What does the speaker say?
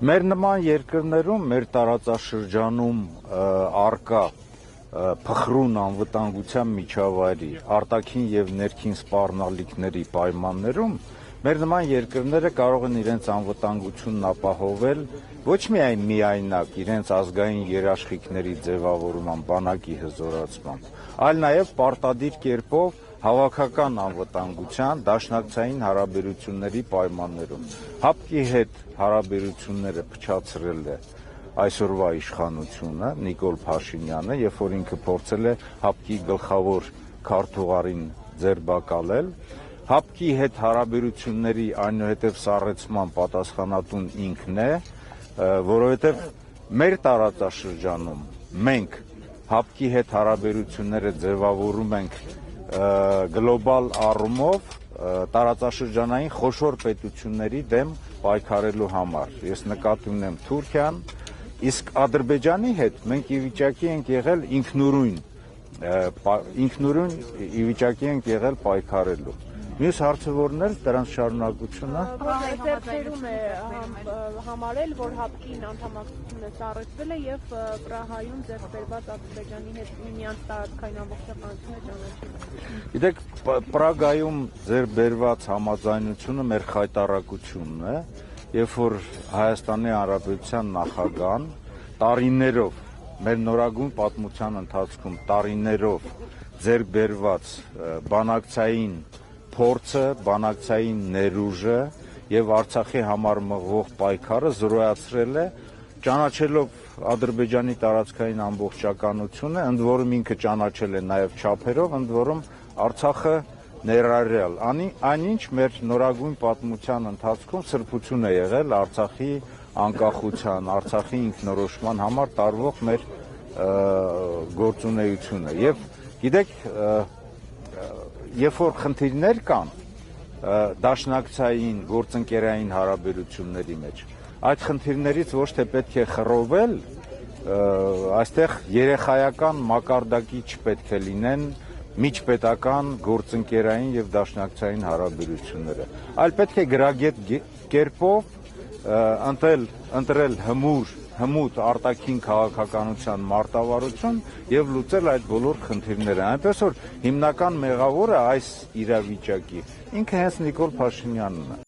Մեր նման երկրներում, մեր տարածաշրջանում առկա փխրուն անվտանգության միջավայրի, արտաքին եւ ներքին սպառնալիքների պայմաններում մեր նման երկրները կարող են իրենց անվտանգությունն ապահովել ոչ միայն միայնակ իրենց ազգային երաշխիքների ձևավորման, բանակի հզորացման, այլ նաեւ պարտադիր կերպով հավաքական անվտանգության, դաշնակցային հարաբերությունների պայմաններում։ ՀԱՊԿ-ի հետ հարաբերությունները փչացրել է այսօրվա իշխանությունը, Նիկոլ Փաշինյանը, երբ որ ինքը փորձել է ՀԱՊԿ-ի գլխավոր քարտուղարին ձերբակալել, ՀԱՊԿ-ի հետ հարաբերությունների այնուհետև սառեցման պատասխանատուն ինքն է, որովհետև մեր տարածաշրջանում մենք ՀԱՊԿ-ի հետ հարաբերությունները ձևավորում ենք գլոբալ առումով տարածաշրջանային խոշոր պետությունների դեմ պայքարելու համար։ Ես նկատի ունեմ Թուրքիան, իսկ Ադրբեջանի հետ մենք ի վիճակի ենք եղել ինքնուրույն ի վիճակի ենք եղել պայքարելու։ Մյուս հարցը որն էր, դրանց շարունակությունը։ Ձեռքբերում է համարել, որ ՀԱՊԿ-ին անդամակցությունը սառեցվել է եւ Պրահայում ձեռքբերված Ադրբեջանի հետ միմյանց տարածքային ամբողջականությունը ճանաչել։ Գիտեք, Պրագայում ձեռքբերված համաձայնությունը մեր խայտառակությունն է, երբ որ Հայաստանի Հանրապետության նախագահան տարիներով մեր նորագույն պատմության ընթացքում տարիներով ձեռքբերված բանակցային փորձը, բանակցային ներուժը եւ Արցախի համար մղվող պայքարը զրոյացրել է, ճանաչելով Ադրբեջանի տարածքային ամբողջականությունը, ընդ որում ինքը ճանաչել է նաեւ չափերով, ընդ որում Արցախը ներառյալ։ Այնինչ մեր նորագույն պատմության ընթացքում սրբություն է եղել Արցախի անկախության, Արցախի ինքնորոշման համար տարվող մեր գործունեությունը։ Եվ գիտեք, երբ որ խնդիրներ կան դաշնակցային, գործընկերային հարաբերությունների մեջ, այդ խնդիրներից ոչ թե պետք է խռովել, այստեղ երեխայական մակարդակի չպետք է լինեն միջպետական, գործընկերային եւ դաշնակցային հարաբերությունները, այլ պետք է գրագետ կերպով ընտրել հմուտ արտաքին քաղաքականության մարտավարություն եւ լուծել այդ բոլոր խնդիրները։ Այնպես որ հիմնական մեղավորը այս իրավիճակի ինքը հենց Նիկոլ Փաշինյանն է։